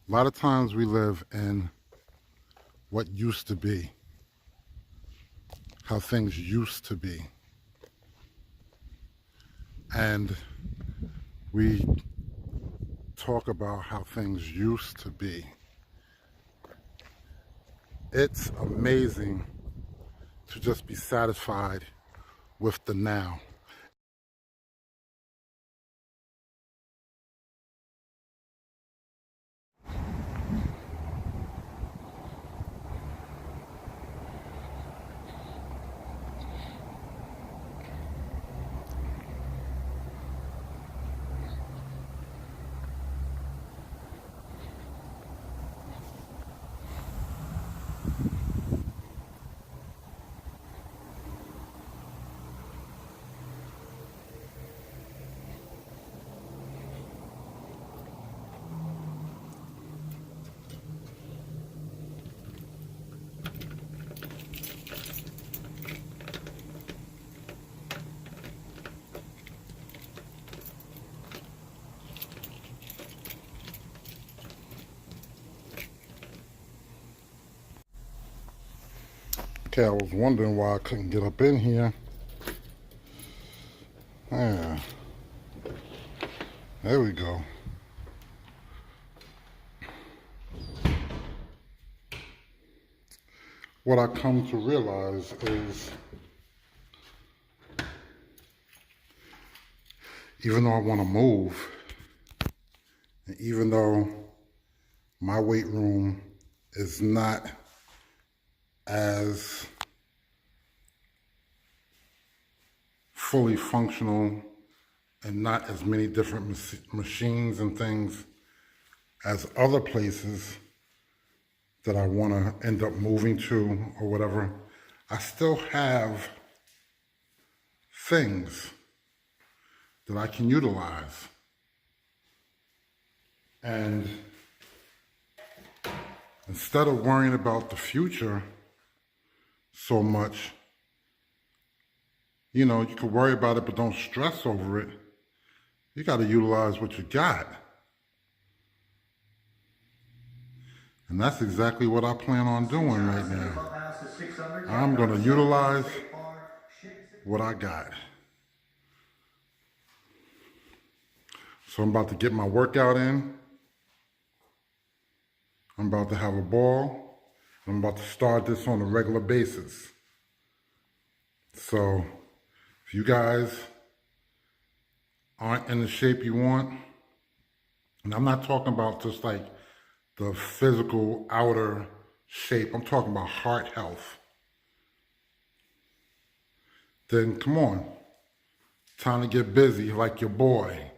A lot of times we live in what used to be, how things used to be. And we talk about how things used to be. It's amazing to just be satisfied with the now. Okay, I was wondering why I couldn't get up in here. Yeah, there we go. What I come to realize is even though I want to move, and even though my weight room is not as fully functional and not as many different machines and things as other places that I want to end up moving to or whatever, I still have things that I can utilize. And instead of worrying about the future so much, you know, you can worry about it, but don't stress over it. You got to utilize what you got. And that's exactly what I plan on doing right now. I'm going to utilize what I got. So I'm about to get my workout in. I'm about to have a ball. I'm about to start this on a regular basis. So if you guys aren't in the shape you want, and I'm not talking about just like the physical outer shape, I'm talking about heart health, then come on, time to get busy like your boy.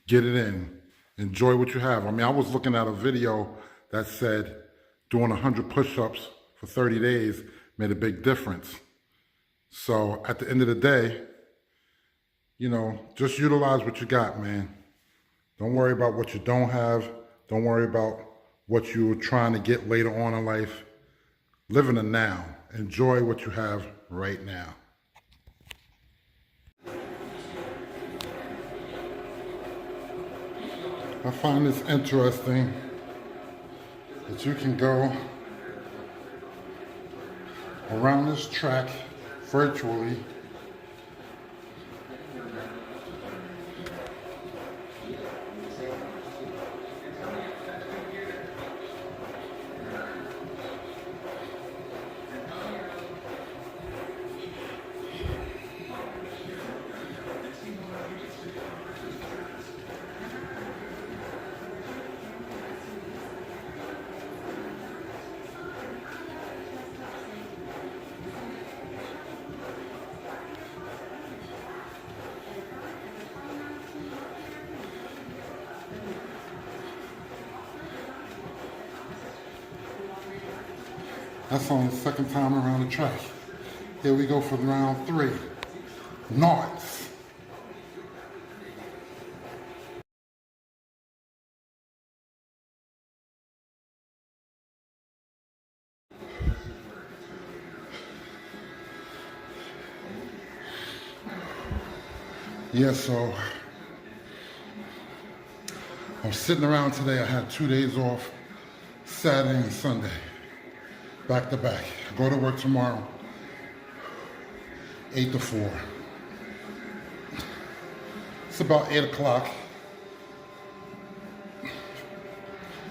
Get it in. Enjoy what you have. I mean, I was looking at a video that said doing 100 push-ups for 30 days made a big difference. So at the end of the day, you know, just utilize what you got, man. Don't worry about what you don't have. Don't worry about what you're trying to get later on in life. Live in the now. Enjoy what you have right now. I find this interesting that you can go around this track virtually That's only the second time around the track. Here we go for round 3. North. Yeah, so I'm sitting around today. I had 2 days off, Saturday and Sunday, back to back. I go to work tomorrow, 8 to 4. It's about 8 o'clock,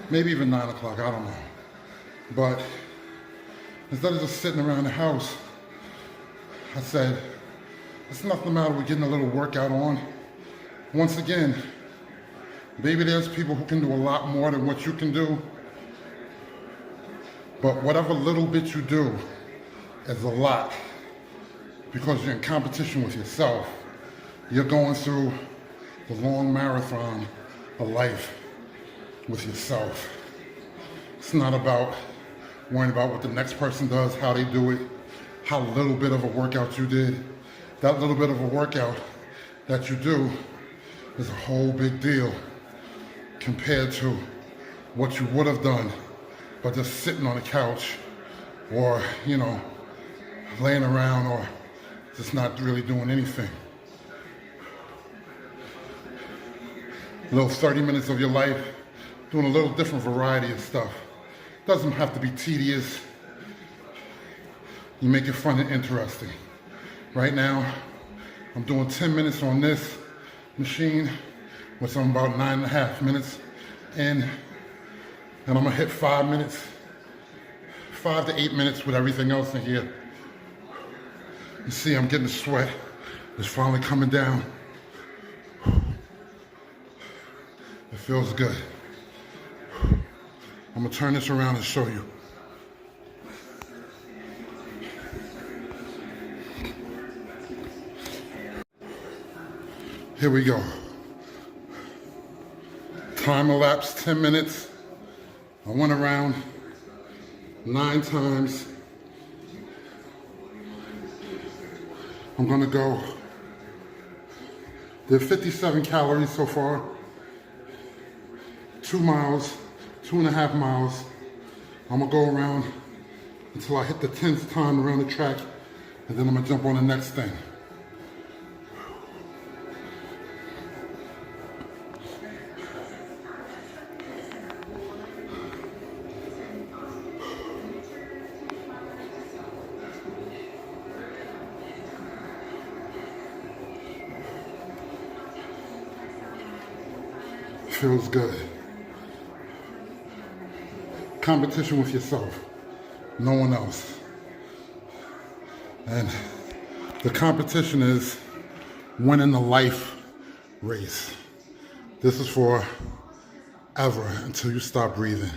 maybe even 9 o'clock, I don't know. But instead of just sitting around the house, I said, there's nothing the matter with getting a little workout on. Once again, maybe there's people who can do a lot more than what you can do, but whatever little bit you do is a lot because you're in competition with yourself. You're going through the long marathon of life with yourself. It's not about worrying about what the next person does, how they do it, how little bit of a workout you did. That little bit of a workout that you do is a whole big deal compared to what you would have done by just sitting on the couch or, laying around or just not really doing anything. A little 30 minutes of your life doing a little different variety of stuff. Doesn't have to be tedious. You make it fun and interesting. Right now, I'm doing 10 minutes on this machine, which I'm about 9.5 minutes in, and I'm gonna hit 5 minutes, 5 to 8 minutes with everything else in here. You see, I'm getting the sweat. It's finally coming down. It feels good. I'm gonna turn this around and show you. Here we go. Time elapsed 10 minutes. I went around 9 times. I'm gonna go. There are 57 calories so far. 2 miles, 2.5 miles. I'm gonna go around until I hit the 10th time around the track, and then I'm gonna jump on the next thing. Feels good. Competition with yourself, no one else. And the competition is winning the life race. This is for ever until you stop breathing.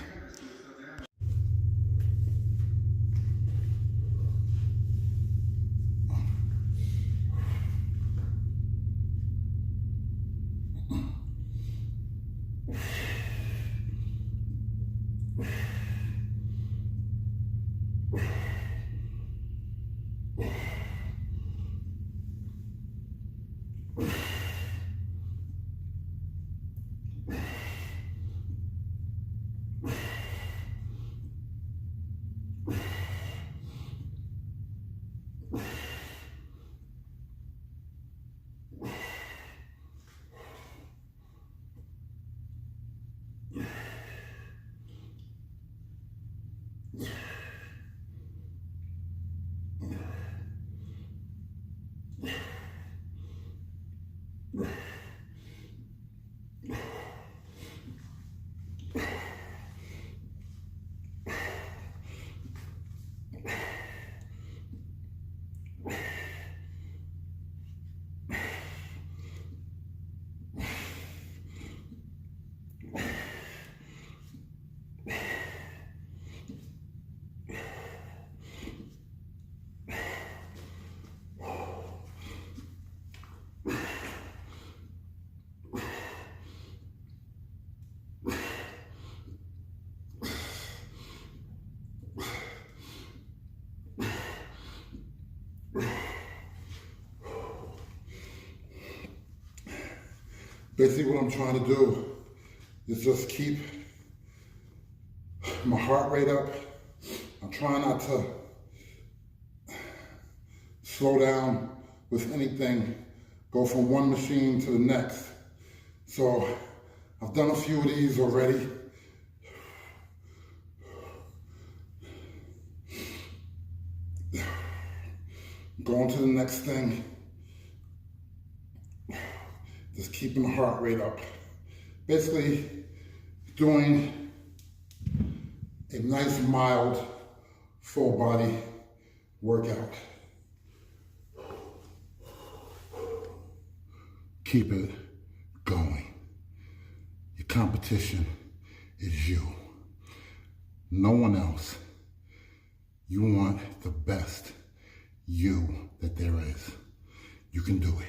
Basically what I'm trying to do is just keep my heart rate up. I'm trying not to slow down with anything, go from one machine to the next. So I've done a few of these already. Going to the next thing. Just keeping the heart rate up. Basically, doing a nice, mild, full body workout. Keep it going. Your competition is you. No one else. You want the best you that there is. You can do it.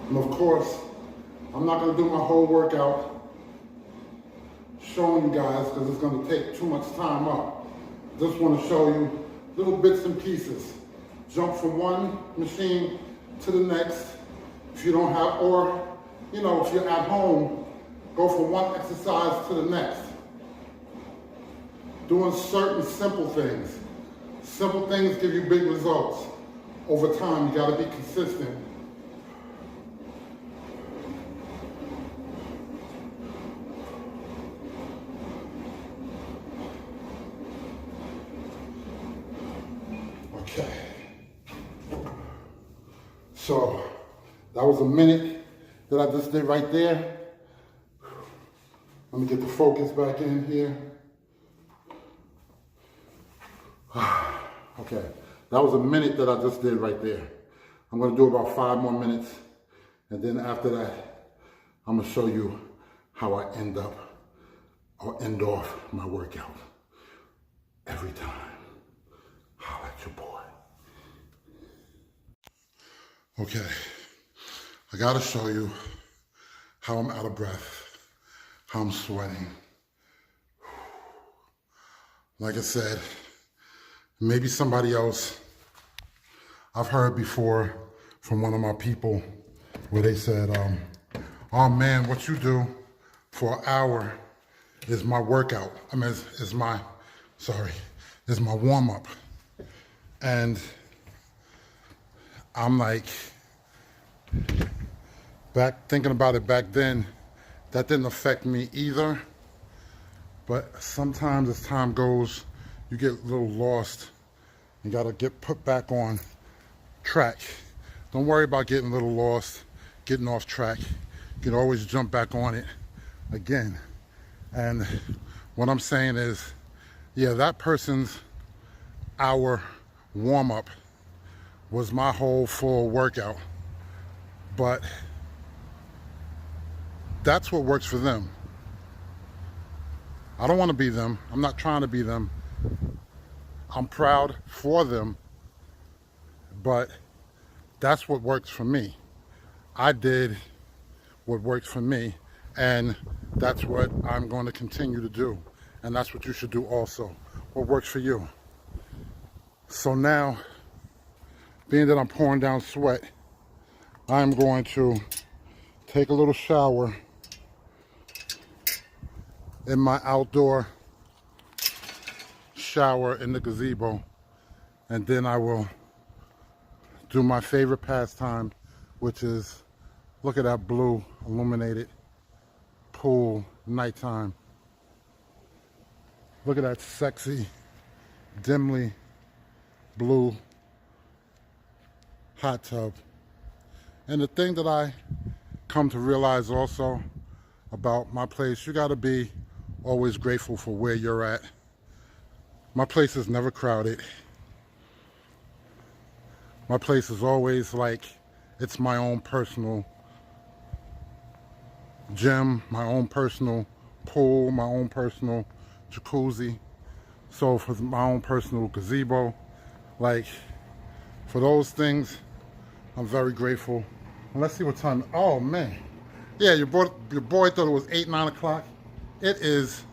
And of course, I'm not gonna do my whole workout showing you guys because it's gonna take too much time up. Just wanna show you little bits and pieces. Jump from one machine to the next. If you don't have, or, you know, if you're at home, go from one exercise to the next. Doing certain simple things. Simple things give you big results. Over time, you gotta be consistent. Okay, so that was a minute that I just did right there. Let me get the focus back in here. Okay, that was a minute that I just did right there. I'm gonna do about 5 more minutes, and then after that, I'm gonna show you how I end off my workout every time. Holla at your boy. Okay, I gotta show you how I'm out of breath, how I'm sweating. Like I said, maybe somebody else, I've heard before from one of my people where they said, oh man, what you do for an hour is my workout. I mean, is my warm up. And I'm like, thinking about it back then, that didn't affect me either. But sometimes as time goes, you get a little lost. You gotta get put back on track. Don't worry about getting a little lost, getting off track. You can always jump back on it again. And what I'm saying is, yeah, that person's hour warm-up was my whole full workout, but that's what works for them. I don't want to be them. I'm not trying to be them. I'm proud for them, but that's what works for me. I did what worked for me, and that's what I'm going to continue to do, and that's what you should do also. What works for you. So now, being that I'm pouring down sweat, I'm going to take a little shower in my outdoor shower in the gazebo, and then I will do my favorite pastime, which is look at that blue illuminated pool nighttime. Look at that sexy, dimly blue hot tub. And the thing that I come to realize also about my place, you gotta be always grateful for where you're at. My place is never crowded. My place is always like it's my own personal gym, my own personal pool, my own personal jacuzzi. So for my own personal gazebo, like for those things, I'm very grateful. And let's see what time, oh man, Yeah, your boy thought it was 8, 9 o'clock. It is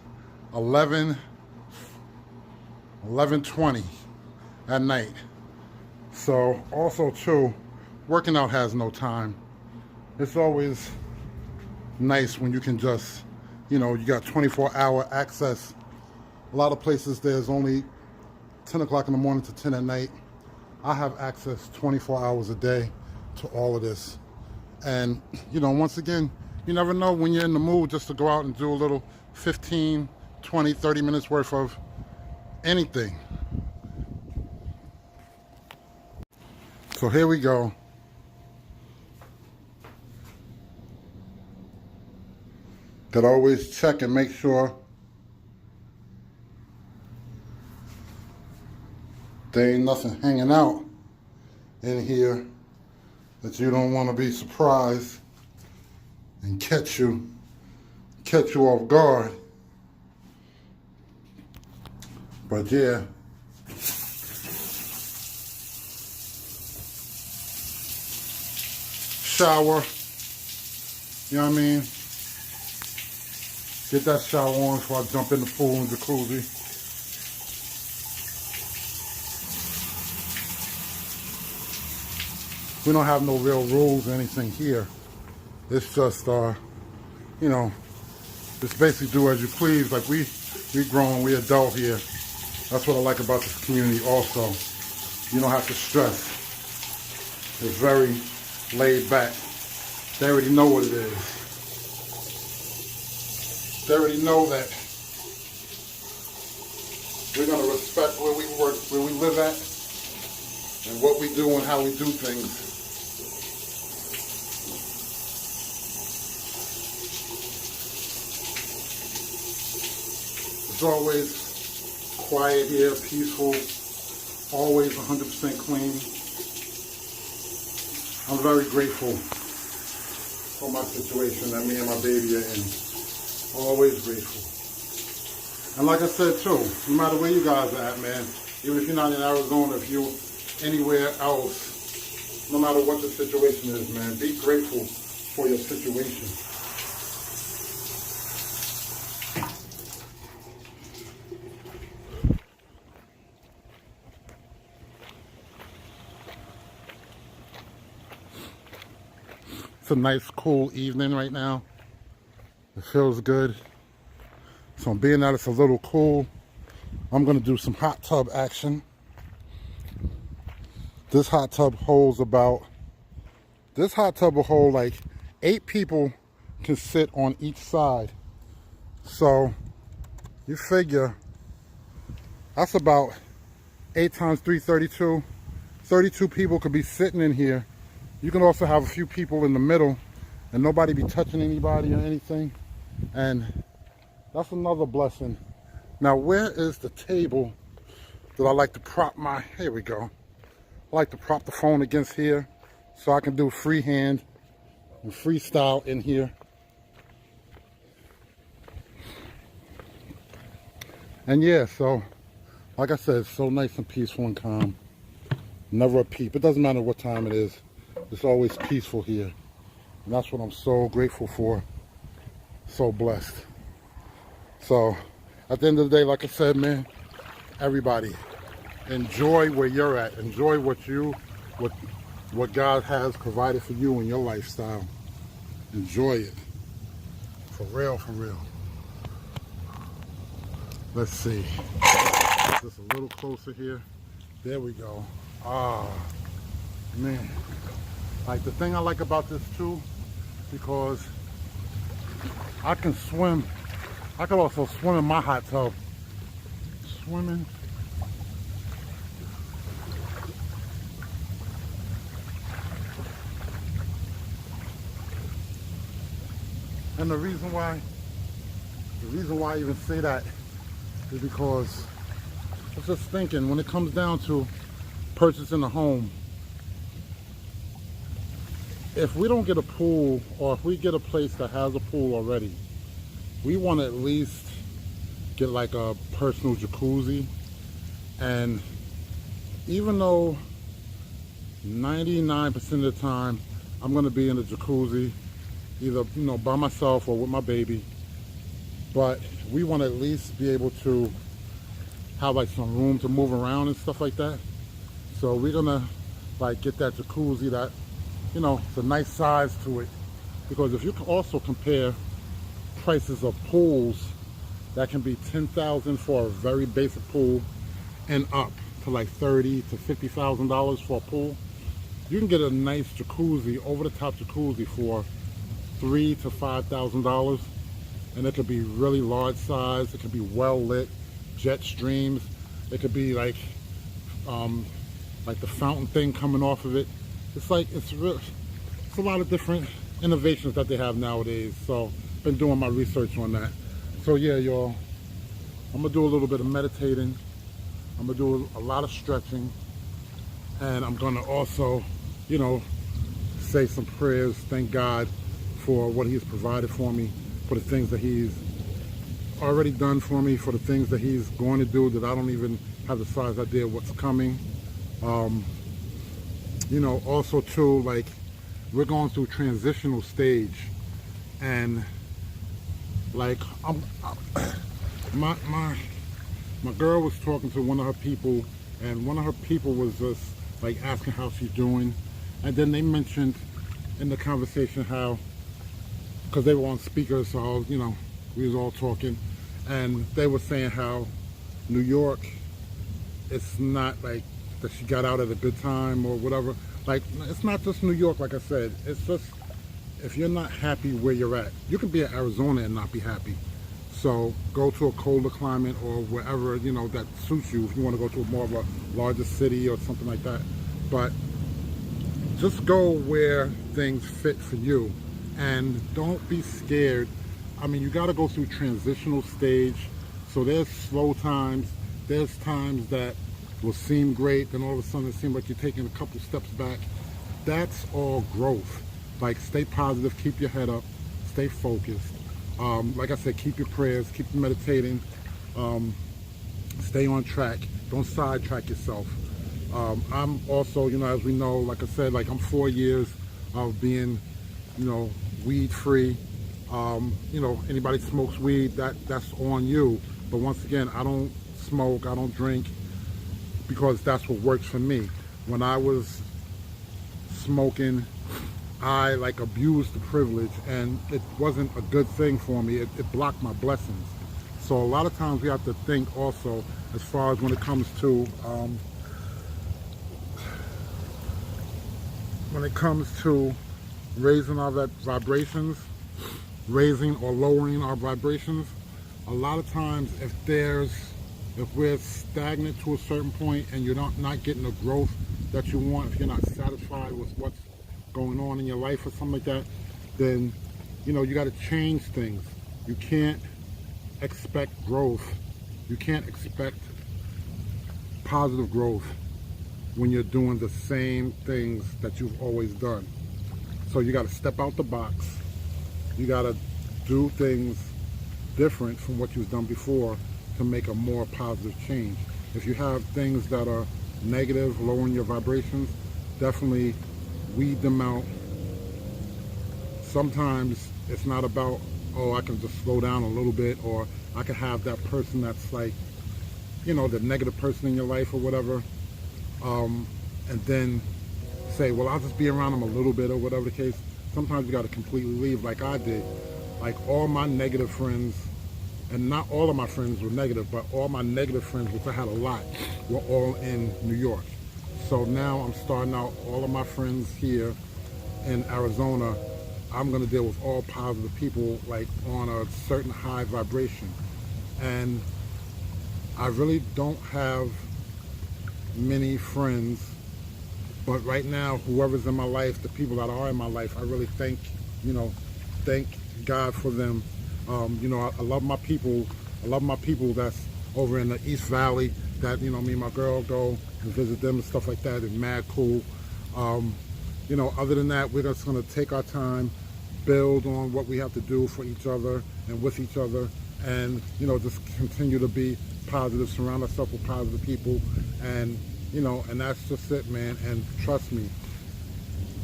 11:20 at night. So also too, working out has no time. It's always nice when you can just, you got 24-hour access. A lot of places there's only 10 o'clock in the morning to 10 at night. I have access 24 hours a day to all of this. And, once again, you never know when you're in the mood just to go out and do a little 15, 20, 30 minutes worth of anything. So here we go. Gotta always check and make sure there ain't nothing hanging out in here that you don't want to be surprised and catch you off guard. But yeah, shower, you know what I mean? Get that shower on before I jump in the pool and jacuzzi. We don't have no real rules or anything here. It's just, just basically do as you please. Like we grown, we adult here. That's what I like about this community also. You don't have to stress. It's very laid back. They already know what it is. They already know that we're gonna respect where we work, where we live at, and what we do and how we do things. It's always quiet here, peaceful, always 100% clean. I'm very grateful for my situation that me and my baby are in. Always grateful. And like I said too, no matter where you guys are at, man, even if you're not in Arizona, if you're anywhere else, no matter what the situation is, man, be grateful for your situation. It's a nice, cool evening right now. It feels good. So being that it's a little cool, I'm gonna do some hot tub action. This hot tub will hold like 8 people can sit on each side. So you figure that's about 8 times 3, 32. 32 people could be sitting in here. You can also have a few people in the middle and nobody be touching anybody or anything. And that's another blessing. Now, where is the table that I like to prop my, here we go. I like to prop the phone against here so I can do freehand and freestyle in here. And yeah, so like I said, it's so nice and peaceful and calm. Never a peep. It doesn't matter what time it is. It's always peaceful here. And that's what I'm so grateful for. So blessed. So at the end of the day, like I said, man, everybody enjoy where you're at. Enjoy what God has provided for you in your lifestyle. Enjoy it. For real, for real. Let's see. Just a little closer here. There we go. Ah, man. Like the thing I like about this too, because I can swim. I could also swim in my hot tub. Swimming. And the reason why I even say that is because I was just thinking, when it comes down to purchasing a home, if we don't get a pool, or if we get a place that has a pool already, we want to at least get like a personal jacuzzi. And even though 99% of the time I'm going to be in the jacuzzi, either, you know, by myself or with my baby. But we want to at least be able to have like some room to move around and stuff like that. So we're gonna like get that jacuzzi that, you know, it's a nice size to it. Because if you can also compare prices of pools, that can be $10,000 for a very basic pool and up to like $30,000 to $50,000 for a pool. You can get a nice jacuzzi, over the top jacuzzi for $3,000 to $5,000, and it could be really large size. It could be well lit, jet streams. It could be like the fountain thing coming off of it. It's like it's a lot of different innovations that they have nowadays. So been doing my research on that. So yeah, y'all, I'm gonna do a little bit of meditating. I'm gonna do a lot of stretching, and I'm gonna also, you know, say some prayers, thank God for what He's provided for me, for the things that He's already done for me, for the things that He's going to do that I don't even have the slightest idea what's coming. You know, also too, like, we're going through transitional stage, and like my girl was talking to one of her people, and one of her people was just like asking how she's doing, and then they mentioned in the conversation how, because they were on speaker, so you know, we was all talking, and they were saying how New York, it's not like that she got out at a good time or whatever. Like, it's not just New York, like I said. It's just, if you're not happy where you're at, you can be in Arizona and not be happy. So go to a colder climate or wherever, you know, that suits you. If you want to go to more of a larger city or something like that. But just go where things fit for you, and don't be scared. I mean, you got to go through transitional stage. So there's slow times. There's times that will seem great, then all of a sudden it seems like you're taking a couple steps back. That's all growth. Like, stay positive, keep your head up, stay focused. Like I said, keep your prayers, keep meditating, stay on track, don't sidetrack yourself. I'm also, you know, as we know, like I said, like I'm 4 years of being, you know, weed free. You know, anybody smokes weed, that's on you. But once again, I don't smoke, I don't drink, because that's what works for me. When I was smoking, I like abused the privilege, and it wasn't a good thing for me. It blocked my blessings. So a lot of times we have to think also, as far as when it comes to raising our vibrations, raising or lowering our vibrations. A lot of times if we're stagnant to a certain point and you're not getting the growth that you want, if you're not satisfied with what's going on in your life or something like that, then, you know, you got to change things. You can't expect growth. You can't expect positive growth when you're doing the same things that you've always done. So you got to step out the box. You got to do things different from what you've done before to make a more positive change. If you have things that are negative, lowering your vibrations, definitely weed them out. Sometimes it's not about, oh, I can just slow down a little bit, or I can have that person that's like, you know, the negative person in your life or whatever, and then say, well, I'll just be around them a little bit or whatever the case. Sometimes you got to completely leave, like I did. Like, all my negative friends, and not all of my friends were negative, but all my negative friends, which I had a lot, were all in New York. So now I'm starting out, all of my friends here in Arizona, I'm going to deal with all positive people, like on a certain high vibration. And I really don't have many friends, but right now, whoever's in my life, the people that are in my life, I really thank God for them. You know, I love my people. I love my people that's over in the East Valley, that, you know, me and my girl go and visit them and stuff like that. It's mad cool. You know, other than that, we're just going to take our time, build on what we have to do for each other and with each other, and, you know, just continue to be positive, surround ourselves with positive people, and, you know, and that's just it, man. And trust me,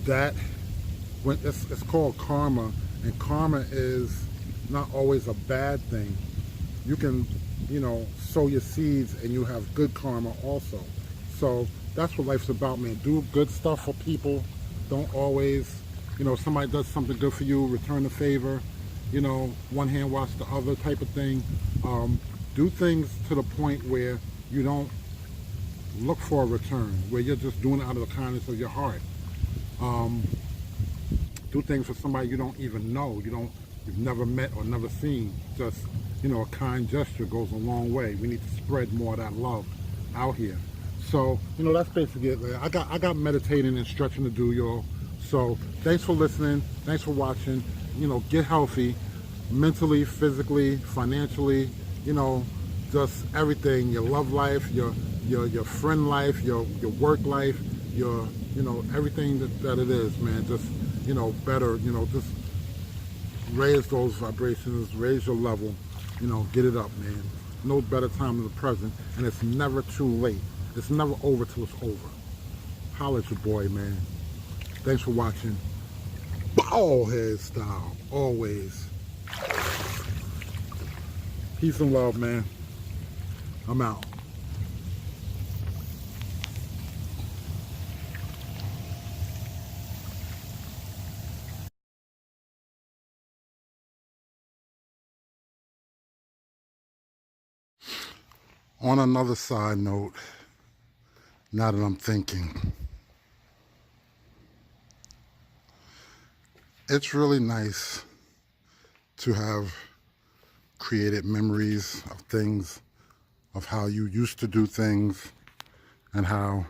that when it's called karma, And karma is not always a bad thing. You can, sow your seeds and you have good karma also. So that's what life's about, man. Do good stuff for people. Don't always, somebody does something good for you, return the favor. One hand wash the other type of thing. Do things to the point where you don't look for a return, where you're just doing it out of the kindness of your heart. Do things for somebody you don't even know, you've never met or never seen. Just, a kind gesture goes a long way. We need to spread more of that love out here. So, that's basically it. I got meditating and stretching to do, y'all. So thanks for listening. Thanks for watching. Get healthy, mentally, physically, financially, just everything. Your love life, your friend life, your work life, your, everything that it is, man. Just, better, just raise those vibrations, raise your level, get it up, man. No better time than the present, and it's never too late. It's never over till it's over. Holla at your boy, man. Thanks for watching. Bald head style, always. Peace and love, man. I'm out. On another side note, now that I'm thinking, it's really nice to have created memories of things, of how you used to do things and how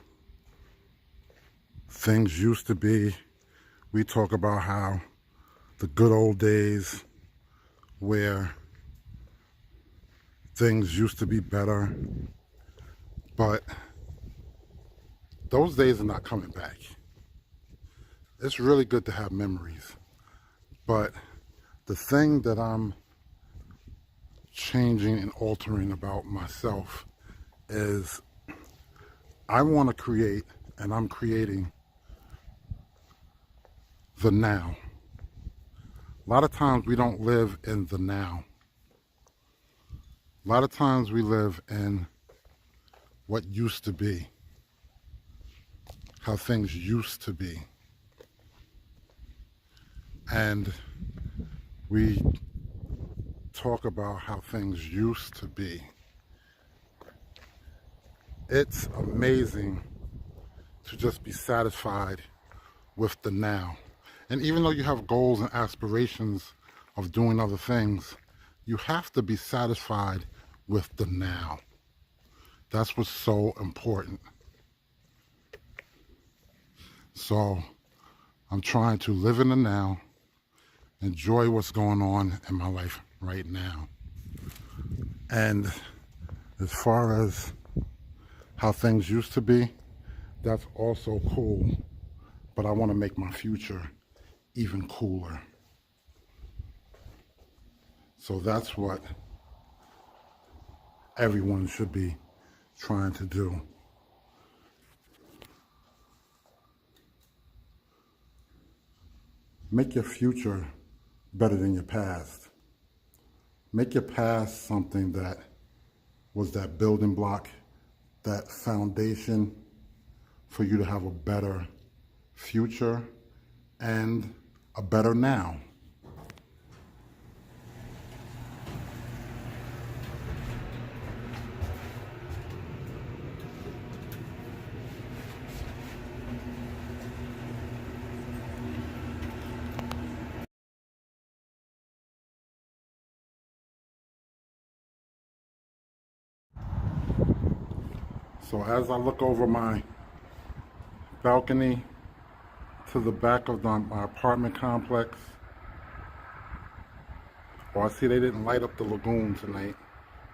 things used to be. We talk about how the good old days where things used to be better, but those days are not coming back. It's really good to have memories, but the thing that I'm changing and altering about myself is I want to create, and I'm creating the now. A lot of times we don't live in the now. A lot of times we live in what used to be, how things used to be. And we talk about how things used to be. It's amazing to just be satisfied with the now. And even though you have goals and aspirations of doing other things, you have to be satisfied with the now. That's what's so important. So I'm trying to live in the now, enjoy what's going on in my life right now. And as far as how things used to be, that's also cool. But I want to make my future even cooler. So that's what everyone should be trying to do. Make your future better than your past. Make your past something that was that building block, that foundation for you to have a better future and a better now. So as I look over my balcony to the back of my apartment complex, I see they didn't light up the lagoon tonight.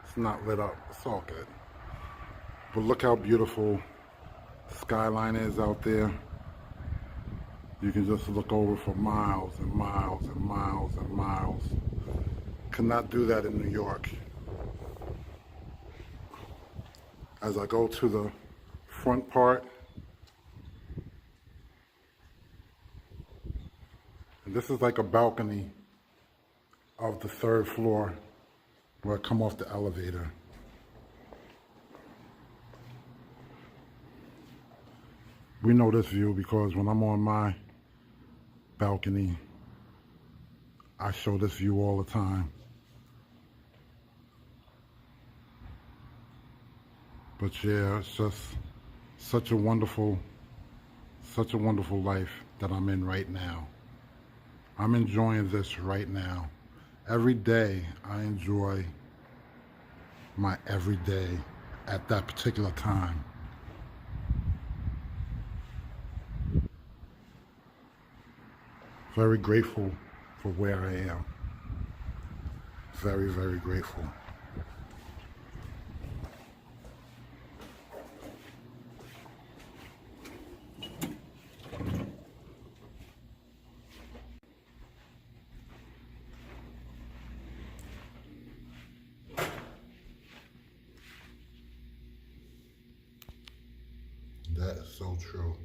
It's not lit up. It's all good. But look how beautiful the skyline is out there. You can just look over for miles and miles and miles and miles. Cannot do that in New York. As I go to the front part, and this is like a balcony of the third floor where I come off the elevator. We know this view because when I'm on my balcony, I show this view all the time. But yeah, it's just such a wonderful life that I'm in right now. I'm enjoying this right now. Every day I enjoy my everyday at that particular time. Very grateful for where I am. Very, very grateful. That is so true.